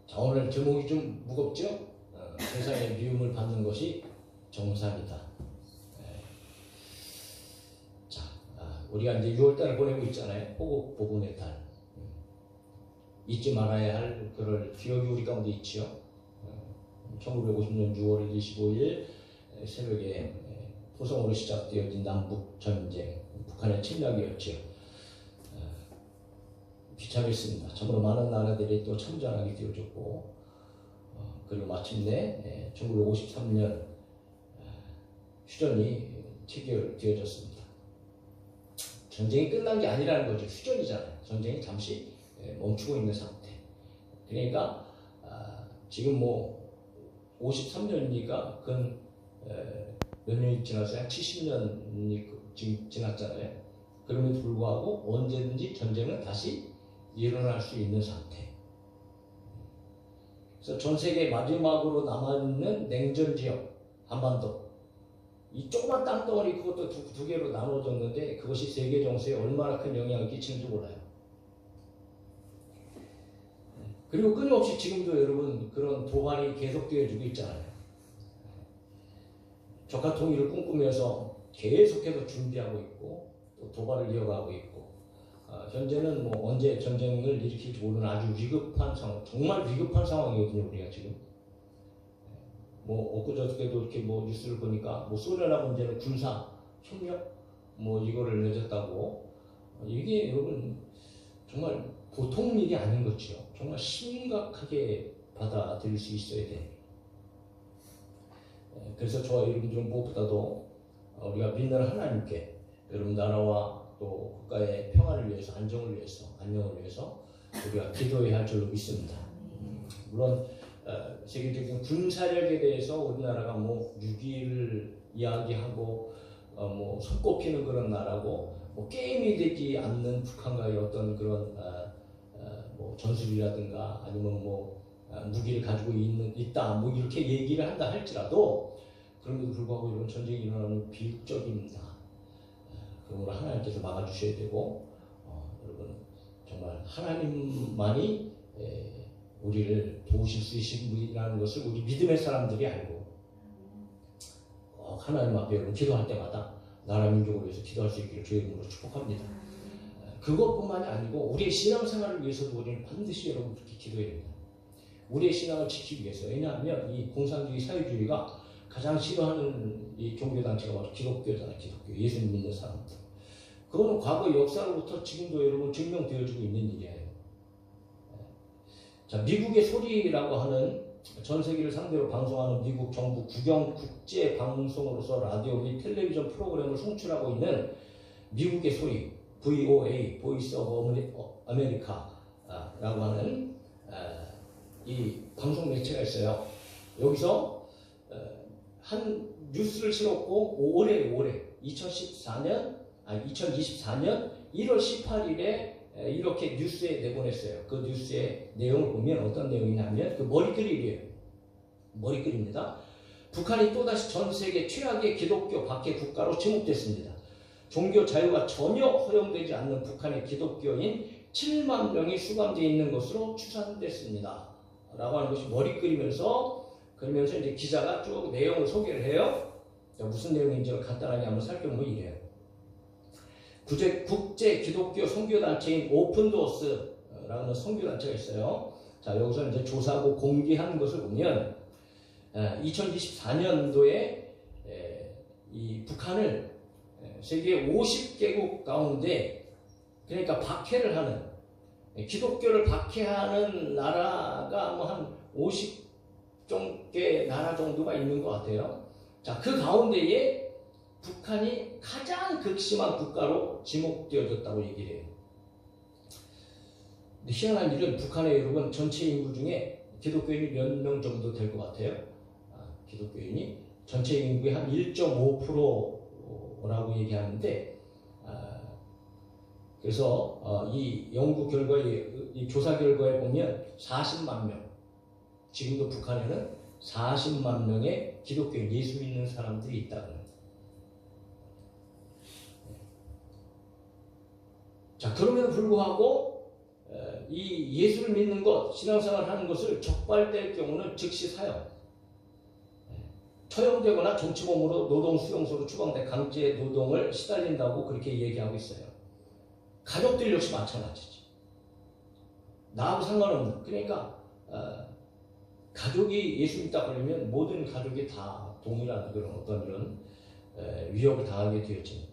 자, 오늘 제목이 좀 무겁죠? 세상의 미움을 받는 것이 정상이다. 자, 우리가 이제 6월달을 보내고 있잖아요. 호국 복음의 달. 잊지 말아야 할 그럴 기억이 우리 가운데 있지요. 1950년 6월 25일 새벽에 포성으로 시작되어진 남북 전쟁, 북한의 침략이었지요. 비참했습니다. 참으로 많은 나라들이 또 참전하게 되어졌고, 그리고 마침내 1953년 휴전이 체결되어졌습니다. 전쟁이 끝난 게 아니라는 거죠. 휴전이잖아요. 전쟁이 잠시 멈추고 있는 상태. 그러니까 지금 뭐 53년이니까 근 몇 년이 지났어요? 한 70년이 지금 지났잖아요. 그럼에도 불구하고 언제든지 전쟁은 다시 일어날 수 있는 상태. 그래서 전 세계 마지막으로 남아있는 냉전 지역 한반도, 이 조그만 땅덩어리 그것도 두 개로 나눠졌는데 그것이 세계 정세에 얼마나 큰 영향을 끼치는지 몰라요. 그리고 끊임없이 지금도 여러분 그런 도발이 계속되어지고 있잖아요. 적화 통일을 꿈꾸면서 계속해서 준비하고 있고 또 도발을 이어가고 있고, 현재는 뭐 언제 전쟁을 일으킬지 모르는 아주 위급한 상황, 정말 위급한 상황이거든요. 우리가 지금 뭐 엊그저께도 이렇게 뭐 뉴스를 보니까 뭐 소련하고 이제는 군사 협력 뭐 이거를 맺었다고. 이게 여러분 정말 보통 일이 아닌 거죠. 정말 심각하게 받아들일 수 있어야 돼. 그래서 저와 여러분들은 무엇보다도 우리가 믿는 하나님께 여러분 나라와 또 국가의 평화를 위해서, 안정을 위해서, 안녕을 위해서 우리가 기도해야 할 줄로 믿습니다. 물론 세계적인 군사력에 대해서 우리나라가 뭐 6.21을 이야기하고 뭐 손꼽히는 그런 나라고, 뭐 게임이 되지 않는 북한과의 어떤 그런 뭐 전술이라든가 아니면 뭐 무기를 가지고 있다 뭐 이렇게 얘기를 한다 할지라도, 그럼에도 불구하고 이런 전쟁이 일어나는 비극적입니다. 그러므로 하나님께서 막아주셔야 되고, 여러분 정말 하나님만이 우리를 도우실 수 있으신 분이라는 것을 우리 믿음의 사람들이 알고, 하나님 앞에 여러분 기도할 때마다 나라 민족을 위해서 기도할 수 있기를 주의 이름으로 축복합니다. 그것뿐만이 아니고 우리의 신앙생활을 위해서도 우리는 반드시 여러분 그렇게 기도해야 됩니다. 우리의 신앙을 지키기 위해서. 왜냐하면 이 공산주의 사회주의가 가장 싫어하는 이 종교단체가 바로 기독교잖아요. 기독교, 예수님 믿는 사람들. 그거는 과거 역사로부터 지금도 여러분 증명되어지고 있는 일이에요. 자, 미국의 소리라고 하는 전 세계를 상대로 방송하는 미국 정부 국영 국제 방송으로서 라디오 및 텔레비전 프로그램을 송출하고 있는 미국의 소리, VOA, 보이스 오브 아메리카라고 하는 이 방송 매체가 있어요. 여기서 한 뉴스를 실었고 올해 2024년 1월 18일에 이렇게 뉴스에 내보냈어요. 그 뉴스의 내용을 보면 어떤 내용이냐면 그 머리글이에요. 머리글입니다. 북한이 또다시 전 세계 최악의 기독교 박해 국가로 지목됐습니다. 종교 자유가 전혀 허용되지 않는 북한의 기독교인 7만 명이 수감되어 있는 것으로 추산됐습니다. 라고 하는 것이 머리글이면서, 그러면서 이제 기자가 쭉 내용을 소개를 해요. 무슨 내용인지를 간단하게 한번 살펴보면 이래요. 국제 기독교 선교단체인 오픈도어스라는 선교단체가 있어요. 자, 여기서 이제 조사하고 공개한 것을 보면 2024년도에 이 북한을 세계 50개국 가운데, 그러니까 박해를 하는, 기독교를 박해하는 나라가 뭐 한 50개 나라 정도가 있는 것 같아요. 자, 그 가운데에 북한이 가장 극심한 국가로 지목되어졌다고 얘기를 해요. 근데 희한한 일은 북한의 여러분 전체 인구 중에 기독교인이 몇 명 정도 될 것 같아요? 기독교인이 전체 인구의 한 1.5%라고 얘기하는데, 그래서 이 연구 결과에, 이 조사 결과에 보면 40만 명, 지금도 북한에는 40만 명의 기독교인, 예수 믿는 사람들이 있다고. 자, 그럼에도 불구하고 이 예수를 믿는 것, 신앙생활 하는 것을 적발될 경우는 즉시 사형, 처형되거나 정치범으로 노동수용소로 추방돼 강제 노동을 시달린다고 그렇게 얘기하고 있어요. 가족들 역시 마찬가지지. 나하고 상관없는, 그러니까 가족이 예수 믿다 그러면 모든 가족이 다 동일한 그런 어떤 이런 위협을 당하게 되었지.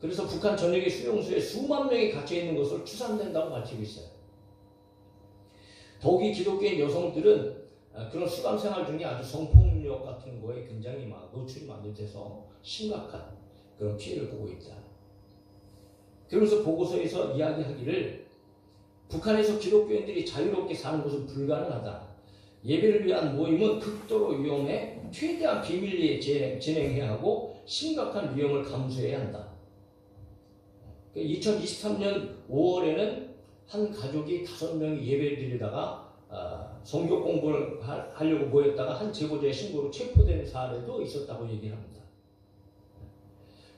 그래서 북한 전역의 수용소에 수만 명이 갇혀 있는 것으로 추산된다고 밝히고 있어요. 더욱이 기독교인 여성들은 그런 수감 생활 중에 아주 성폭력 같은 거에 굉장히 노출이 많이 돼서 심각한 그런 피해를 보고 있다. 그러면서 보고서에서 이야기하기를 북한에서 기독교인들이 자유롭게 사는 것은 불가능하다. 예배를 위한 모임은 극도로 위험해 최대한 비밀리에 진행해야 하고 심각한 위험을 감수해야 한다. 2023년 5월에는 한 가족이 5명이 예배를 드리다가 성경 공부를 하려고 모였다가 한 제보자의 신고로 체포된 사례도 있었다고 얘기합니다.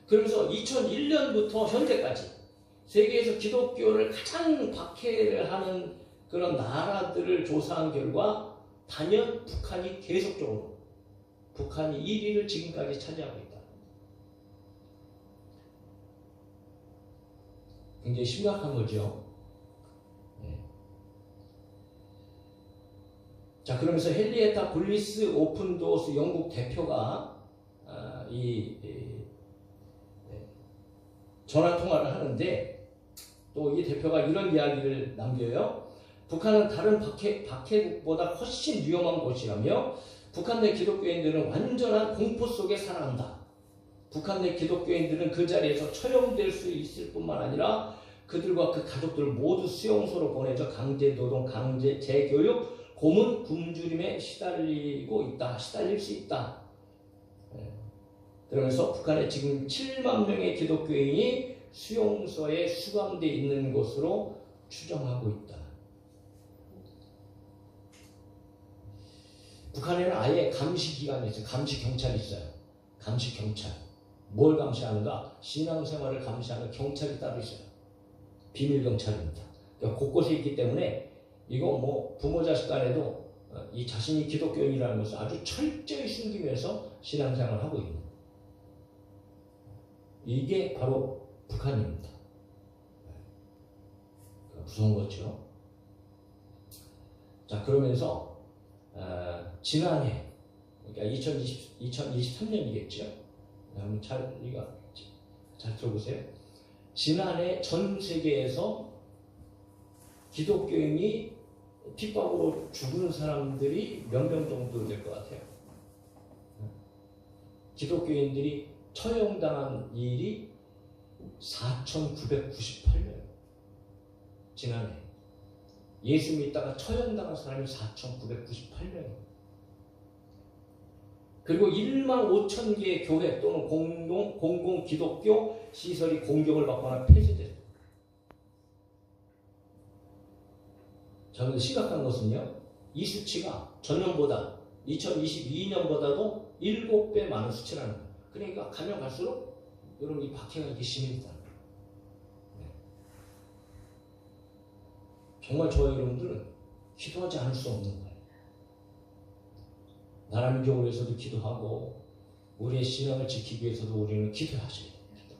그러면서 2001년부터 현재까지 세계에서 기독교를 가장 박해를 하는 그런 나라들을 조사한 결과 단연 북한이 계속적으로 북한이 1위를 지금까지 차지하고 있다. 굉장히 심각한 거죠. 자, 그러면서 헨리에타 블리스 오픈도어스 영국 대표가 전화 통화를 하는데 또 이 대표가 이런 이야기를 남겨요. 북한은 다른 박해국보다 훨씬 위험한 곳이라며 북한 내 기독교인들은 완전한 공포 속에 살아간다. 북한 내 기독교인들은 그 자리에서 처형될 수 있을 뿐만 아니라 그들과 그 가족들 모두 수용소로 보내져 강제 노동, 강제 재교육, 고문, 굶주림에 시달릴 수 있다. 그러면서 북한에 지금 7만 명의 기독교인이 수용소에 수감되어 있는 것으로 추정하고 있다. 북한에는 아예 감시기관이 있어요. 감시경찰이 있어요. 감시경찰. 뭘 감시하는가? 신앙생활을 감시하는 경찰이 따로 있어요. 비밀경찰입니다. 그러니까 곳곳에 있기 때문에 이거 부모 자식 간에도 이 자신이 기독교인이라는 것을 아주 철저히 숨기면서 신앙생활을 하고 있는 이게 바로 북한입니다. 무서운 거죠. 자, 그러면서 지난해, 그러니까 2023년이겠죠. 한번 잘 들어보세요. 지난해 전 세계에서 기독교인이 핍박으로 죽은 사람들이 몇 명 정도 될 것 같아요. 기독교인들이 처형당한 일이 4,998명. 지난해 예수 믿다가 처형당한 사람이 4,998명. 그리고 15,000개의 교회 또는 공공 기독교 시설이 공격을 받거나 폐쇄됐어요. 자, 근데 심각한 것은요, 이 수치가 전년보다 2022년보다도 7배 많은 수치라는 거예요. 그러니까 가면 갈수록 여러분 이 박해가 이게 심해진다. 정말 저와 여러분들은 기도하지 않을 수 없는 거예요. 나라 민족을 위해서도 기도하고 우리의 신앙을 지키기 위해서도 우리는 기도하셔야 됩니다.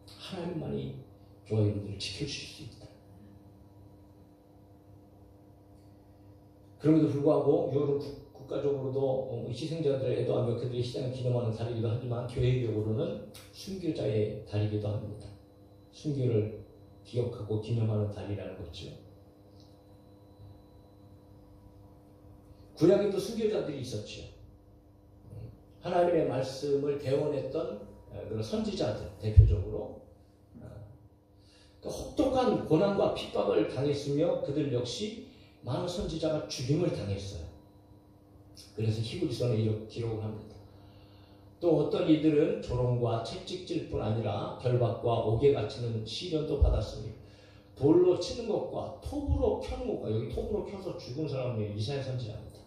하나님만이 저와 여러분들을 지켜주실 수 있다. 그럼에도 불구하고 여러분 국가적으로도 희생자들을 애도하며 그들의 희생을 기념하는 달이기도 하지만 교회적으로는 순교자의 달이기도 합니다. 순교를 기억하고 기념하는 달이라는 거죠. 구약에도 순교자들이 있었죠. 하나님의 말씀을 대언했던 그런 선지자들 대표적으로 혹독한 고난과 핍박을 당했으며 그들 역시 많은 선지자가 죽임을 당했어요. 그래서 히브리서는 이렇게 기록을 합니다. 또 어떤 이들은 조롱과 채찍질 뿐 아니라 결박과 옥에 갇히는 시련도 받았으며 돌로 치는 것과 톱으로 켜는 것과 여기 톱으로 켜서 죽은 사람이 이사야 선지자입니다.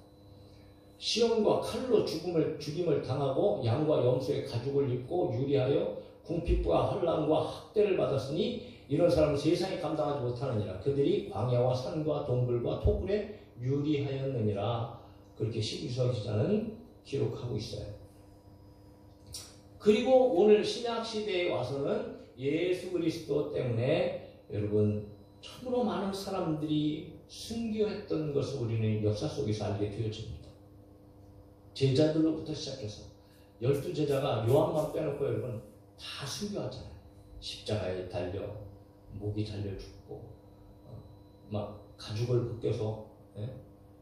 시험과 칼로 죽임을 당하고 양과 염소의 가죽을 입고 유리하여 궁핍과 환난과 학대를 받았으니 이런 사람은 세상이 감당하지 못하느니라. 그들이 광야와 산과 동굴과 토굴에 유리하였느니라. 그렇게 히브리서 기자는 기록하고 있어요. 그리고 오늘 신약 시대에 와서는 예수 그리스도 때문에 여러분 참으로 많은 사람들이 순교했던 것을 우리는 역사 속에서 알게 되어집니다. 제자들로부터 시작해서 12제자가 요한만 빼놓고 여러분 다 순교하잖아요. 십자가에 달려 목이 잘려 죽고 막 가죽을 벗겨서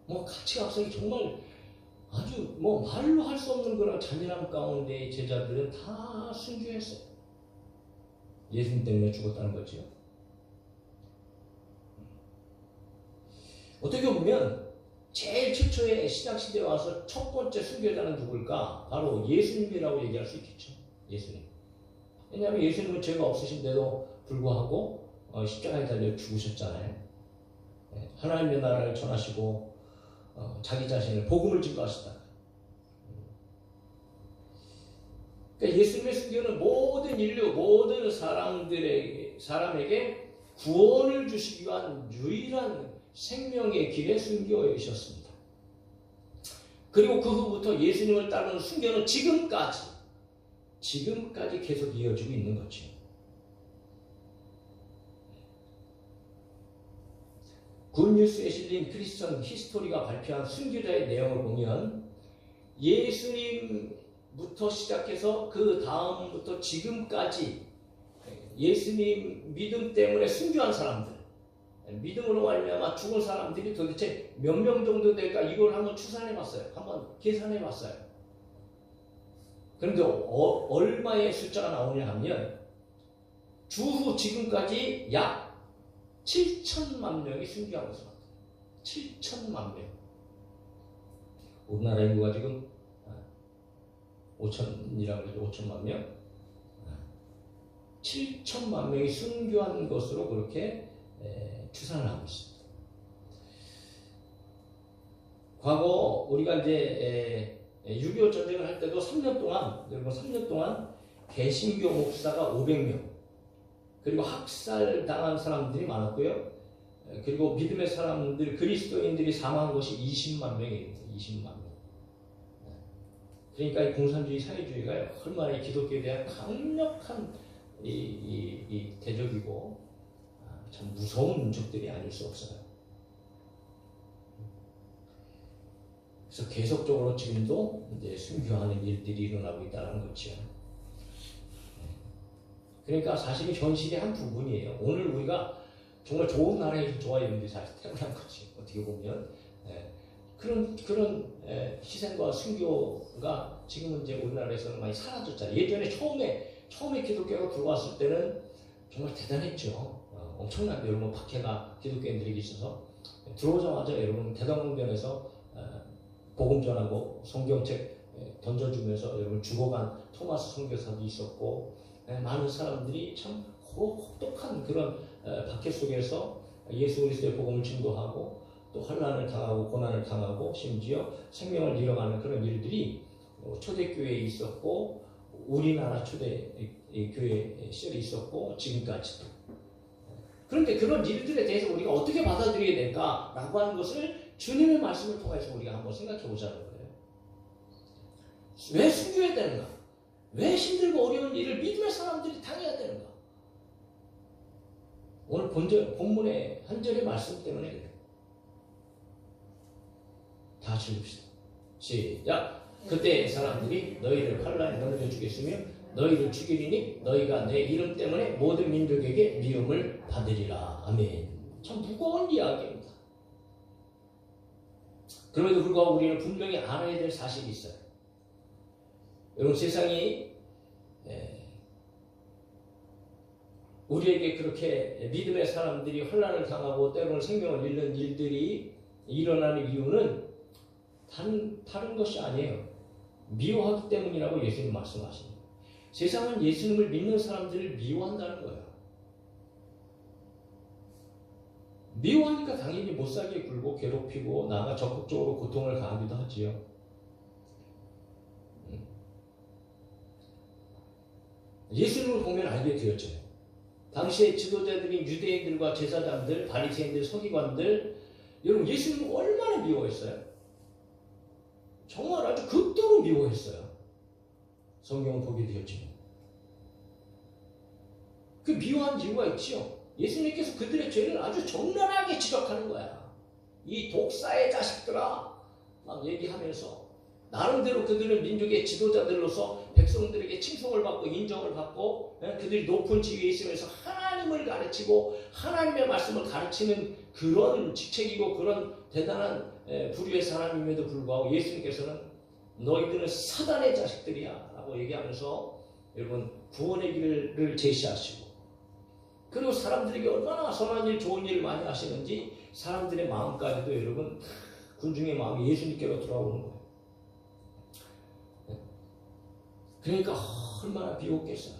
뭐 같이 각성이 정말 아주 뭐 말로 할 수 없는 그런 잔인함 가운데 제자들은 다 순교했어요. 예수님 때문에 죽었다는 거죠. 어떻게 보면 제일 최초의 신약시대에 와서 첫 번째 순교자는 누굴까? 바로 예수님이라고 얘기할 수 있겠죠. 예수님. 왜냐하면 예수님은 죄가 없으신데도 불구하고 십자가에 달려 죽으셨잖아요. 하나님의 나라를 전하시고 자기 자신을 복음을 증거하시다. 그러니까 예수님의 순교는 모든 인류, 모든 사람에게 구원을 주시기 위한 유일한 생명의 길의 순교이셨습니다. 그리고 그 후부터 예수님을 따르는 순교는 지금까지 계속 이어지고 있는 거죠. 굿뉴스에 실린 크리스천 히스토리가 발표한 순교자의 내용을 보면 예수님부터 시작해서 그 다음부터 지금까지 예수님 믿음 때문에 순교한 사람들, 믿음으로 말미암아 죽은 사람들이 도대체 몇 명 정도 될까? 이걸 한번 추산해봤어요. 한번 계산해봤어요. 그런데 얼마의 숫자가 나오냐 하면 주후 지금까지 약 7천만 명이 순교하고 있습니다. 7천만 명. 우리나라 인구가 지금 5천이라고 그러죠. 5천만 명. 7천만 명이 순교한 것으로 그렇게 추산을 하고 있습니다. 과거 우리가 이제 6.25 전쟁을 할 때도 3년 동안 개신교 목사가 500명, 그리고 학살 당한 사람들이 많았고요. 그리고 믿음의 사람들, 그리스도인들이 사망한 것이 20만 명입니다. 20만 명. 그러니까 이 공산주의 사회주의가 얼마나 기독교에 대한 강력한 이 대적이고 참 무서운 적들이 아닐 수 없어요. 그래서 계속적으로 지금도 이제 순교하는 일들이 일어나고 있다는 거죠. 그러니까 사실은 현실의 한 부분이에요. 오늘 우리가 정말 좋은 나라에서 좋아했는데 사실 태어난 거지. 어떻게 보면 그런 희생과 순교가 지금은 이제 우리나라에서는 많이 사라졌잖아요. 예전에 처음에 기독교가 들어왔을 때는 정말 대단했죠. 엄청난 여러분 박해가 기독교인들에게 있어서 들어오자마자 여러분 대동강변에서 복음 전하고 성경책 던져주면서 여러분 죽어간 토마스 선교사도 있었고 많은 사람들이 참 혹독한 그런 박해 속에서 예수 그리스도의 복음을 증거하고 또 환난을 당하고 고난을 당하고 심지어 생명을 잃어가는 그런 일들이 초대교회에 있었고 우리나라 초대교회 시절에 있었고 지금까지도. 그런데 그런 일들에 대해서 우리가 어떻게 받아들여야 될까라고 하는 것을 주님의 말씀을 통해서 우리가 한번 생각해 보자는 거예요. 왜 순교해야 되는가? 왜 힘들고 어려운 일을 믿음의 사람들이 당해야 되는가? 오늘 본문의 한 절의 말씀 때문에 그래요. 다 같이 읽읍시다. 시작. 그때 사람들이 너희를 환난에 넘겨 주겠으며 너희를 죽이리니 너희가 내 이름 때문에 모든 민족에게 미움을 받으리라. 아멘. 참 무거운 이야기입니다. 그럼에도 불구하고 우리는 분명히 알아야 될 사실이 있어요. 여러분 세상이 우리에게 그렇게 믿음의 사람들이 환난을 당하고 때로는 생명을 잃는 일들이 일어나는 이유는 다른 것이 아니에요. 미워하기 때문이라고 예수님 말씀하십니다. 세상은 예수님을 믿는 사람들을 미워한다는 거예요. 미워하니까 당연히 못살게 굴고 괴롭히고 나아가 적극적으로 고통을 가하기도 하지요. 예수님을 보면 알게 되었죠. 당시의 지도자들인 유대인들과 제사장들, 바리새인들, 서기관들, 여러분 예수님을 얼마나 미워했어요? 정말 아주 극도로 미워했어요. 성경은 보게 되었지만. 그 미워한 이유가 있지요. 예수님께서 그들의 죄를 아주 적나라하게 지적하는 거야. 이 독사의 자식들아 막 얘기하면서 나름대로 그들은 민족의 지도자들로서 백성들에게 칭송을 받고 인정을 받고 그들이 높은 지위에 있으면서 하나님을 가르치고 하나님의 말씀을 가르치는 그런 직책이고 그런 대단한 부류의 사람임에도 불구하고 예수님께서는 너희들은 사단의 자식들이야 라고 얘기하면서 여러분 구원의 길을 제시하시고 그리고 사람들에게 얼마나 선한 일 좋은 일을 많이 하시는지 사람들의 마음까지도 여러분 군중의 마음이 예수님께로 돌아오는 거예요. 그러니까 얼마나 비웃겠어요.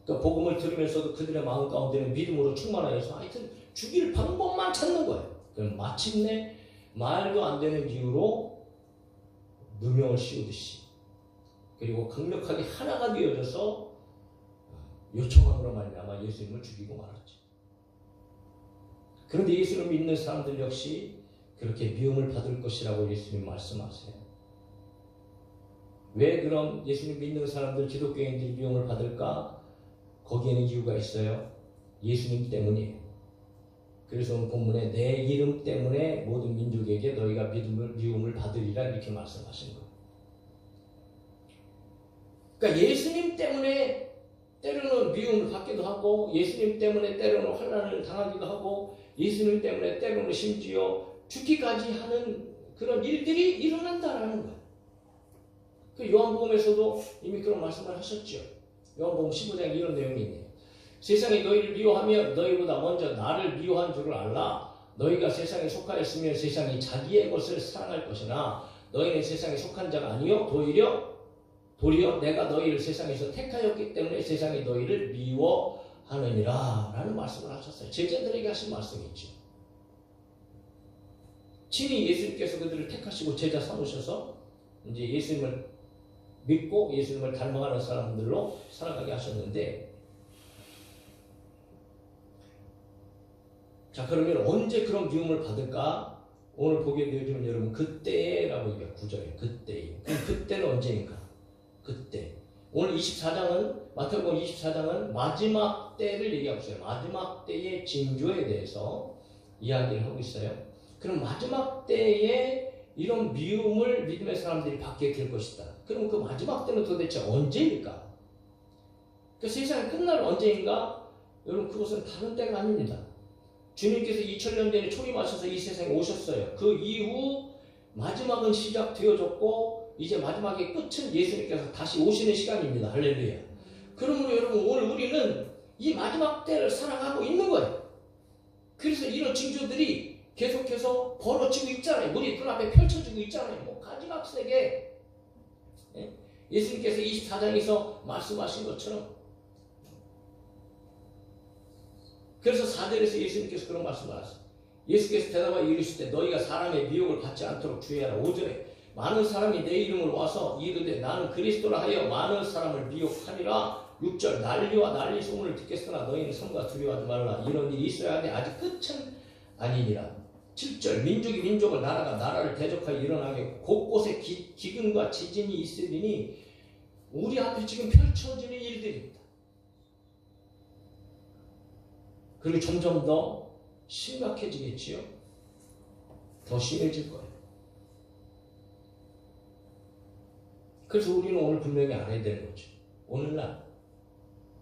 그러니까 복음을 들으면서도 그들의 마음 가운데는 믿음으로 충만하여서 하여튼 죽일 방법만 찾는 거예요. 그럼 마침내 말도 안 되는 이유로 누명을 씌우듯이 그리고 강력하게 하나가 되어져서 요청함으로 말미암아 예수님을 죽이고 말았죠. 그런데 예수님을 믿는 사람들 역시 그렇게 미움을 받을 것이라고 예수님 말씀하세요. 왜 그럼 예수님 믿는 사람들 기독교인들이 미움을 받을까? 거기에는 이유가 있어요. 예수님 때문이에요. 그래서 본문에 내 이름 때문에 모든 민족에게 너희가 미움을 받으리라 이렇게 말씀하신 거예요. 그러니까 예수님 때문에 때로는 미움을 받기도 하고 예수님 때문에 때로는 환난을 당하기도 하고 예수님 때문에 때로는 심지어 죽기까지 하는 그런 일들이 일어난다라는 거예요. 그 요한복음에서도 이미 그런 말씀을 하셨죠. 요한복음 15장에 이런 내용이 있네요. 세상이 너희를 미워하며 너희보다 먼저 나를 미워한 줄을 알라. 너희가 세상에 속하였으면 세상이 자기의 것을 사랑할 것이나 너희는 세상에 속한 자가 아니요 도리어 내가 너희를 세상에서 택하였기 때문에 세상이 너희를 미워하느니라 라는 말씀을 하셨어요. 제자들에게 하신 말씀이 있죠. 친히 예수님께서 그들을 택하시고 제자 삼으셔서 이제 예수님을 믿고 예수님을 닮아가는 사람들로 살아가게 하셨는데 자 그러면 언제 그런 미움을 받을까? 오늘 보게 되어지면 여러분 그때라고 얘기해요. 9절에 그때. 그럼 그때는 언제인가? 그때. 오늘 24장은 마태복음 24장은 마지막 때를 얘기하고 있어요. 마지막 때의 징조에 대해서 이야기를 하고 있어요. 그럼 마지막 때에 이런 미움을 믿음의 사람들이 받게 될 것이다. 그럼 그 마지막 때는 도대체 언제일까? 그 세상이 끝날 언제인가? 여러분 그것은 다른 때가 아닙니다. 주님께서 2000년 전에 초림하셔서 이 세상에 오셨어요. 그 이후 마지막은 시작되어졌고 이제 마지막의 끝은 예수님께서 다시 오시는 시간입니다. 할렐루야. 그러므로 여러분 오늘 우리는 이 마지막 때를 살아가고 있는 거예요. 그래서 이런 징조들이 계속해서 벌어지고 있잖아요. 우리 눈앞에 펼쳐지고 있잖아요. 뭐 가지각색에 예수님께서 24장에서 말씀하신 것처럼 그래서 4절에서 예수님께서 그런 말씀을 하셨어요. 예수께서 대답하여 이르시되 너희가 사람의 미혹을 받지 않도록 주의하라. 5절에 많은 사람이 내 이름으로 와서 이르되 나는 그리스도라 하여 많은 사람을 미혹하리라. 6절 난리와 난리 소문을 듣겠으나 너희는 성과 두려워하지 말라. 이런 일이 있어야 하되 아직 끝은 아니니라. 7절 민족이 민족을 나라가 나라를 대적하여 일어나게 곳곳에 기근과 지진이 있으리니 우리 앞에 지금 펼쳐지는 일들입니다. 그리고 점점 더 심각해지겠지요. 더 심해질 거예요. 그래서 우리는 오늘 분명히 알아야 되는 거죠. 오늘날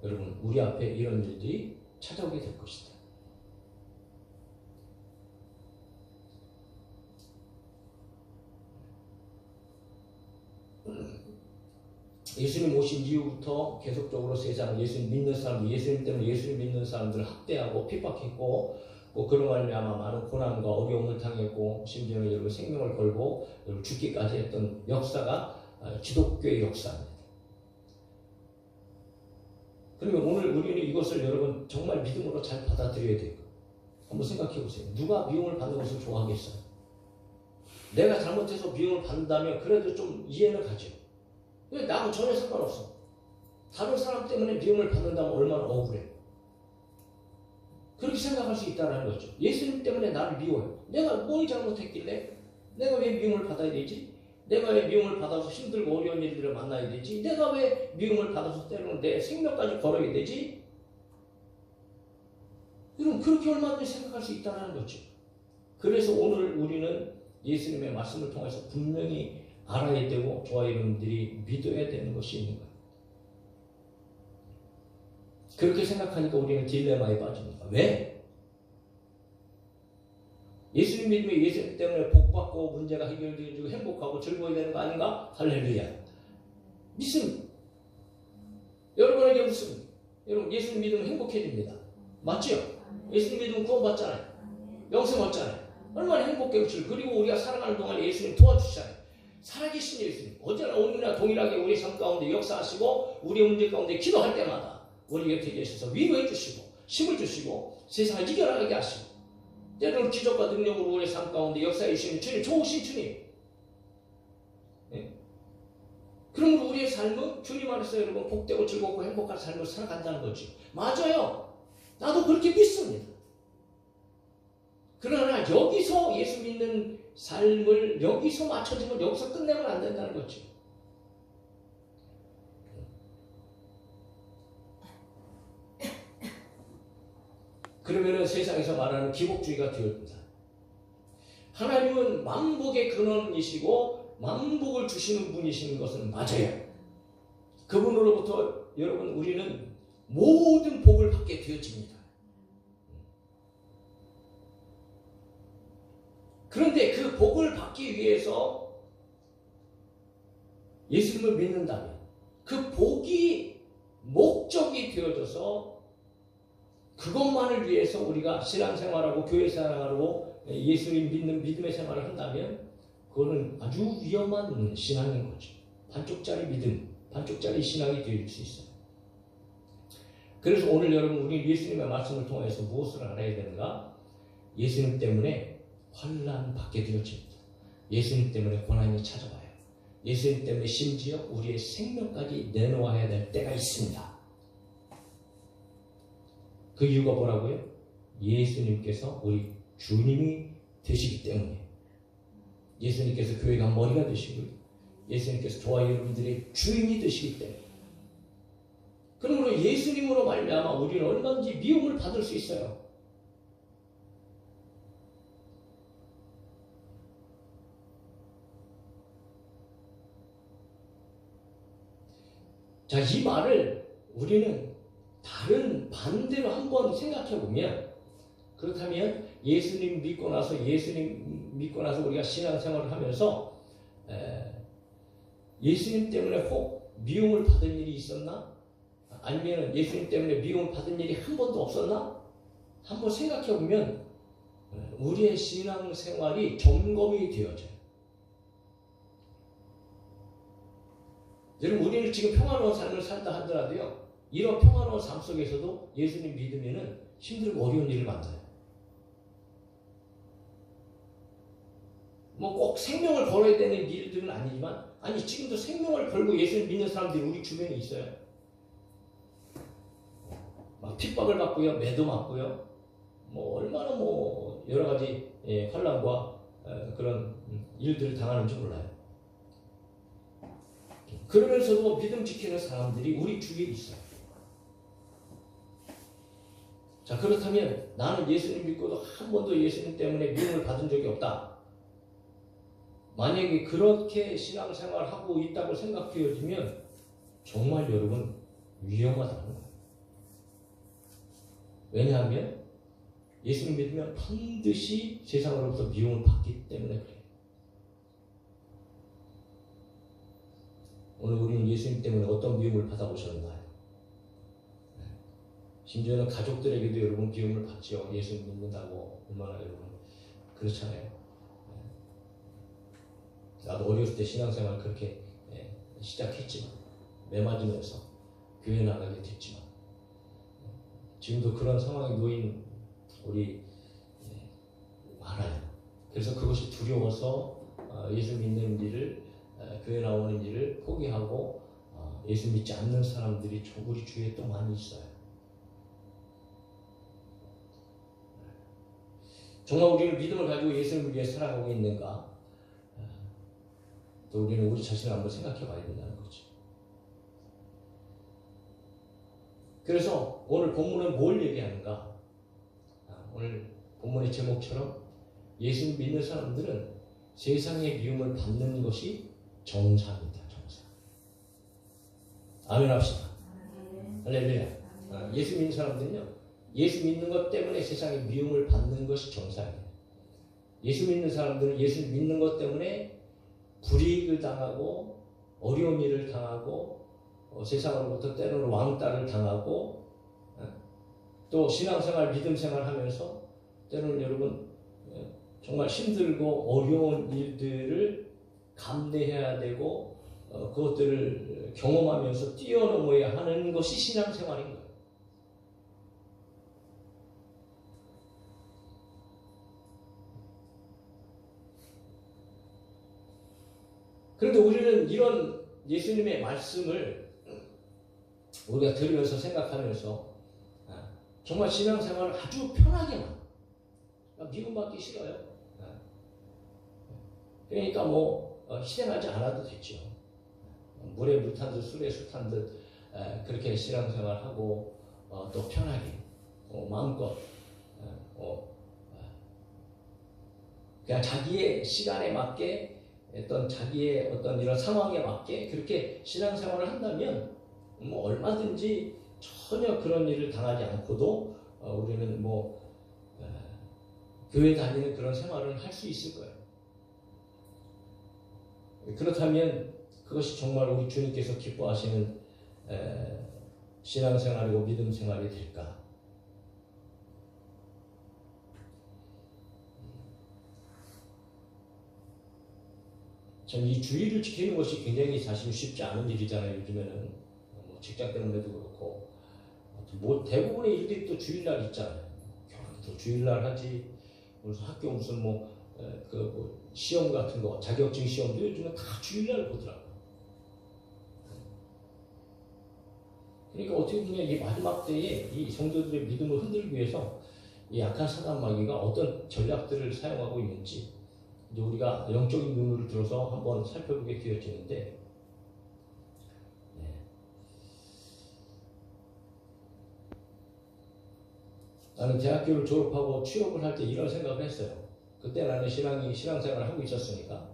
여러분 우리 앞에 이런 일들이 찾아오게 될 것이다. 예수님 오신 이후부터 계속적으로 세상 예수님 믿는 사람들, 예수님 때문에 예수님 믿는 사람들을 학대하고 핍박했고 뭐 그런 말미암아 많은 고난과 어려움을 당했고 심지어는 여러분 생명을 걸고 여러분 죽기까지 했던 역사가 기독교의 역사입니다. 그러면 오늘 우리는 이것을 여러분 정말 믿음으로 잘 받아들여야 돼요. 한번 생각해 보세요. 누가 미움을 받는 것을 좋아하겠어요? 내가 잘못해서 미움을 받는다면 그래도 좀 이해는 가죠. 근데 나하고 전혀 상관없어. 다른 사람 때문에 미움을 받는다면 얼마나 억울해. 그렇게 생각할 수 있다는 거죠. 예수님 때문에 나를 미워요. 내가 뭘 잘못했길래? 내가 왜 미움을 받아야 되지? 내가 왜 미움을 받아서 힘들고 어려운 일들을 만나야 되지? 내가 왜 미움을 받아서 때로는 내 생명까지 걸어야 되지? 여러분 그렇게 얼마든지 생각할 수 있다는 거죠. 그래서 오늘 우리는 예수님의 말씀을 통해서 분명히 알아야 되고 저와 여러분들이 믿어야 되는 것이 있는 거예요. 그렇게 생각하니까 우리는 딜레마에 빠집니다. 왜? 예수님 믿으면 예수님 때문에 복받고 문제가 해결되어지고 행복하고 즐거워야 되는 거 아닌가? 할렐루야. 믿음. 여러분에게 무슨? 여러분 예수님 믿으면 행복해집니다. 맞죠? 예수님 믿으면 구원받잖아요. 영생 얻잖아요. 얼마나 행복해요. 그리고 우리가 살아가는 동안 예수님 도와주시잖아요. 살아계신 예수님. 언제나 오늘이나 동일하게 우리 삶 가운데 역사하시고 우리 문제 가운데 기도할 때마다 우리 곁에 계셔서 위로해 주시고 힘을 주시고 세상을 이겨나가게 하시고 때로는 기적과 능력으로 우리 삶 가운데 역사해 주시는 주님, 좋으신 주님. 네? 그러므로 우리의 삶은 주님 안에서 여러분 복되고 즐겁고 행복한 삶을 살아간다는 거죠. 맞아요. 나도 그렇게 믿습니다. 그러나 여기서 예수 믿는 삶을 여기서 맞춰지면 여기서 끝내면 안 된다는 거죠. 그러면은 세상에서 말하는 기복주의가 되어집니다. 하나님은 만복의 근원이시고 만복을 주시는 분이시는 것은 맞아요. 그분으로부터 여러분 우리는 모든 복을 받게 되어집니다. 그런데 그 복을 받기 위해서 예수님을 믿는다면 그 복이 목적이 되어져서 그것만을 위해서 우리가 신앙생활하고 교회생활하고 예수님 믿는 믿음의 생활을 한다면 그거는 아주 위험한 신앙인 거죠. 반쪽짜리 믿음, 반쪽짜리 신앙이 될 수 있어요. 그래서 오늘 여러분 우리 예수님의 말씀을 통해서 무엇을 알아야 되는가? 예수님 때문에 환난 받게 되어집니다. 예수님 때문에 고난이 찾아와요. 예수님 때문에 심지어 우리의 생명까지 내놓아야 될 때가 있습니다. 그 이유가 뭐라고요? 예수님께서 우리 주님이 되시기 때문에. 예수님께서 교회가 머리가 되시고 예수님께서 저와 여러분들의 주인이 되시기 때문에. 그러므로 예수님으로 말미암아 우리는 얼마든지 미움을 받을 수 있어요. 자, 이 말을 우리는 다른 반대로 한번 생각해 보면, 그렇다면 예수님 믿고 나서 우리가 신앙생활을 하면서 예수님 때문에 혹 미움을 받은 일이 있었나? 아니면 예수님 때문에 미움을 받은 일이 한 번도 없었나? 한번 생각해 보면 우리의 신앙생활이 점검이 되어져요. 여러분 우리는 지금 평화로운 삶을 산다 하더라도요, 이런 평화로운 삶 속에서도 예수님 믿으면은 힘들고 어려운 일을 만나요. 뭐 꼭 생명을 걸어야 되는 일들은 아니지만, 아니 지금도 생명을 걸고 예수님 믿는 사람들이 우리 주변에 있어요. 막 핍박을 받고요, 매도 맞고요, 뭐 얼마나 뭐 여러 가지 환난과 그런 일들을 당하는지 몰라요. 그러면서도 믿음 지키는 사람들이 우리 주위에 있어요. 자, 그렇다면 나는 예수님 믿고도 한 번도 예수님 때문에 미움을 받은 적이 없다. 만약에 그렇게 신앙생활을 하고 있다고 생각되어지면 정말 여러분 위험하다는 거예요. 왜냐하면 예수님 믿으면 반드시 세상으로부터 미움을 받기 때문에 그래요. 오늘 우리는 예수님 때문에 어떤 미움을 받아보셨나요? 심지어는 가족들에게도 여러분 미움을 받죠. 예수님 믿는다고 얼마나 여러분 그렇잖아요. 나도 어렸을 때 신앙생활 그렇게 시작했지만 매 맞으면서 교회 나가게 됐지만 지금도 그런 상황에 놓인 우리 많아요. 그래서 그것이 두려워서 예수 믿는 일을 교회 나오는 일을 포기하고 예수 믿지 않는 사람들이 우리 주위에 또 많이 있어요. 정말 우리는 믿음을 가지고 예수님을 위해 살아가고 있는가? 또 우리는 우리 자신을 한번 생각해 봐야 된다는 거죠. 그래서 오늘 본문은 뭘 얘기하는가? 오늘 본문의 제목처럼 예수를 믿는 사람들은 세상의 미움을 받는 것이 정상이다. 정상. 아멘 합시다. 할렐루야. 예수 믿는 사람들은요, 예수 믿는 것 때문에 세상의 미움을 받는 것이 정상이에요. 예수 믿는 사람들은 예수 믿는 것 때문에 불이익을 당하고 어려운 일을 당하고 세상으로부터 때로는 왕따를 당하고 또 신앙생활, 믿음생활 하면서 때로는 여러분 정말 힘들고 어려운 일들을 감내해야 되고 그것들을 경험하면서 뛰어넘어야 하는 것이 신앙생활인 거예요. 그런데 우리는 이런 예수님의 말씀을 우리가 들으면서 생각하면서 정말 신앙생활을 아주 편하게만, 미움받기 싫어요. 그러니까 희생하지 않아도 됐죠. 물에 물 탄 듯 술에 술 탄 듯 그렇게 신앙생활하고 또 편하게 마음껏 그냥 자기의 시간에 맞게 자기의 어떤 이런 상황에 맞게 그렇게 신앙생활을 한다면 얼마든지 전혀 그런 일을 당하지 않고도 우리는 교회 다니는 그런 생활을 할 수 있을 거예요. 그렇다면 그것이 정말 우리 주님께서 기뻐하시는 신앙생활이고 믿음생활이 될까? 참 이 주의를 지키는 것이 굉장히 사실 쉽지 않은 일이잖아요. 요즘에는 직장 때문에도 그렇고 대부분의 일들이 또 주일날 있잖아요. 결혼도 주일날 하지. 무슨 학교 무슨 시험 같은 거 자격증 시험도 요즘은 다 주일날 보더라고요. 그러니까 어떻게 보면 이 마지막 때에 이 성도들의 믿음을 흔들기 위해서 이 악한 사단 마귀가 어떤 전략들을 사용하고 있는지 이제 우리가 영적인 눈을 들어서 한번 살펴보게 되어지는데, 나는 대학교를 졸업하고 취업을 할 때 이런 생각을 했어요. 그때 나는 신앙생활을 하고 있었으니까.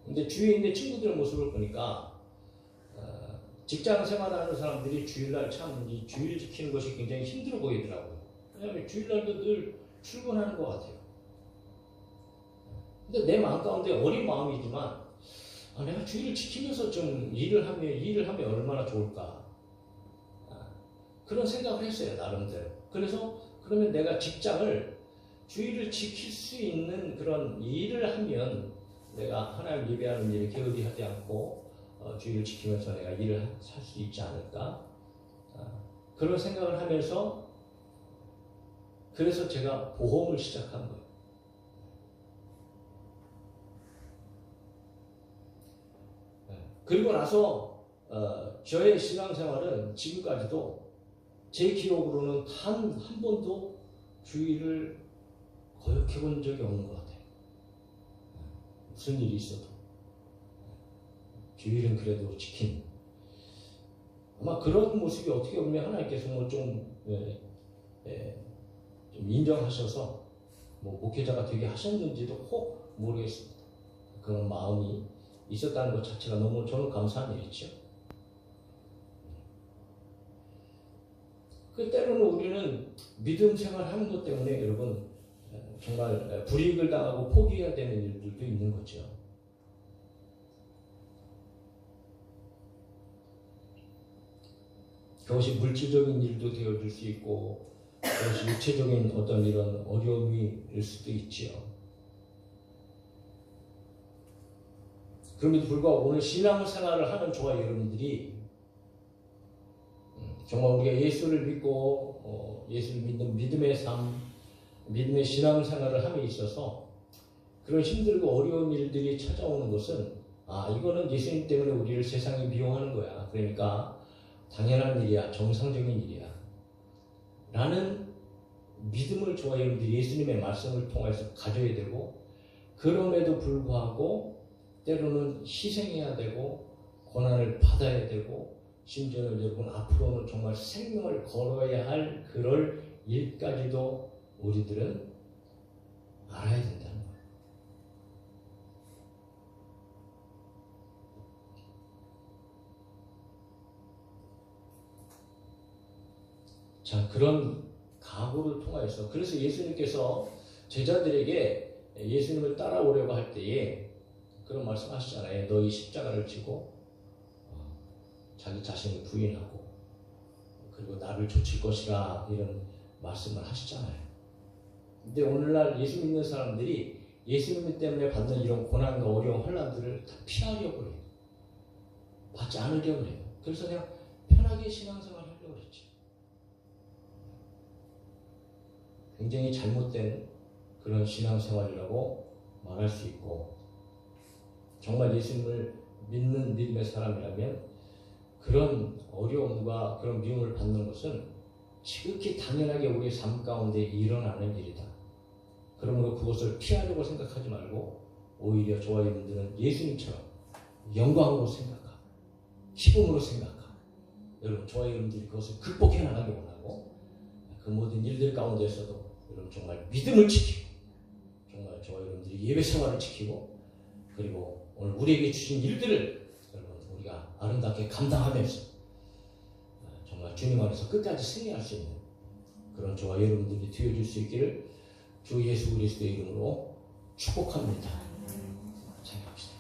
근데 주위에 있는 친구들의 모습을 보니까 직장 생활하는 사람들이 주일날 참 이 주일 지키는 것이 굉장히 힘들어 보이더라고요. 왜냐하면 주일날도 늘 출근하는 것 같아요. 근데 내 마음 가운데 어린 마음이지만 내가 주일을 지키면서 좀 일을 하면 얼마나 좋을까. 그런 생각을 했어요, 나름대로. 그래서 그러면 내가 직장을 주일을 지킬 수 있는 그런 일을 하면 내가 하나님 예배하는 일에 게으르하지 않고 주일을 지키면서 내가 일을 할 수 있지 않을까. 그런 생각을 하면서 그래서 제가 보험을 시작한 거예요. 그리고 나서 저의 신앙생활은 지금까지도 제 기록으로는 한 번도 주일을 거역해 본 적이 없는 것 같아요. 무슨 일이 있어도 주일은 그래도 지킨, 아마 그런 모습이 어떻게 보면 하나님께서 좀 인정하셔서 목회자가 되게 하셨는지도 혹 모르겠습니다. 그런 마음이 있었다는 것 자체가 너무 저는 감사한 일이죠. 때로는 우리는 믿음 생활하는 것 때문에 여러분 정말 불이익을 당하고 포기해야 되는 일들도 있는 거죠. 그것이 물질적인 일도 되어줄 수 있고 그것이 육체적인 어떤 이런 어려움일 수도 있지요. 그럼에도 불구하고 오늘 신앙생활을 하는 저와 여러분들이 정말 우리가 예수를 믿고 예수를 믿는 믿음의 삶, 믿음의 신앙생활을 함에 있어서 그런 힘들고 어려운 일들이 찾아오는 것은 이거는 예수님 때문에 우리를 세상이 미워하는 거야. 그러니까 당연한 일이야. 정상적인 일이야. 라는 믿음을 저와 여러분들이 예수님의 말씀을 통해서 가져야 되고, 그럼에도 불구하고 때로는 희생해야 되고 고난을 받아야 되고, 심지어는 여러분 앞으로는 정말 생명을 걸어야 할 그럴 일까지도 우리들은 알아야 된다는 거예요. 자, 그런 각오를 통하여서, 그래서 예수님께서 제자들에게 예수님을 따라오려고 할 때에 그런 말씀 하시잖아요. 너희 십자가를 지고 자기 자신을 부인하고 그리고 나를 좇을 것이라, 이런 말씀을 하시잖아요. 근데 오늘날 예수 믿는 사람들이 예수님 때문에 받는 이런 고난과 어려운 혼란들을 다 피하려고 해요. 받지 않으려고 해요. 그래서 그냥 편하게 신앙생활을 하려고 그랬지. 굉장히 잘못된 그런 신앙생활이라고 말할 수 있고, 정말 예수님을 믿는 믿음의 사람이라면 그런 어려움과 그런 미움을 받는 것은 지극히 당연하게 우리의 삶 가운데 일어나는 일이다. 그러므로 그것을 피하려고 생각하지 말고 오히려 저와 여러분들은 예수님처럼 영광으로 생각하고 기쁨으로 생각하고, 여러분 저와 여러분들이 그것을 극복해 나가기 원하고, 그 모든 일들 가운데서도 여러분 정말 믿음을 지키고, 정말 저와 여러분들이 예배 생활을 지키고, 그리고 오늘 우리에게 주신 일들을 여러분 우리가 아름답게 감당하면서 정말 주님 안에서 끝까지 승리할 수 있는 그런 저와 여러분들이 되어줄 수 있기를 주 예수 그리스도의 이름으로 축복합니다. 찬양합시다.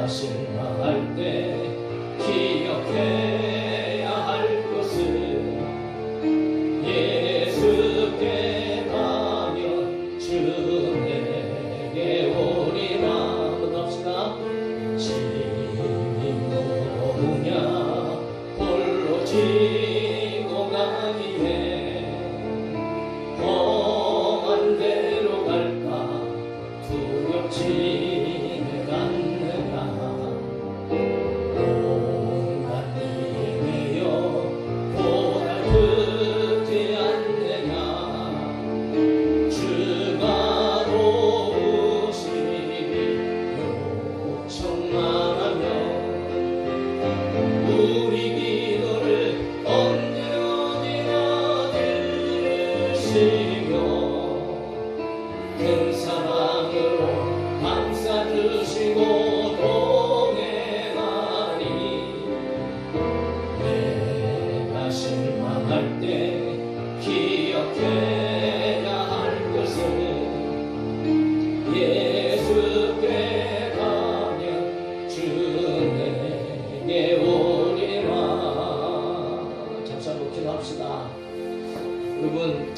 실망할 때 기억해야 할 것은 예수께 가면 주 내게 오리라. 한번 더 합시다. 짐이 무거우냐 홀로 지고 가기에 험한 데로 갈까 두렵지 큰 사랑으로 감싸주시고 동행하니 내가 실망할 때 기억해야 할 것은 예수께 가면 주 내게 오리라. 잠시 한번 기도합시다. 여러분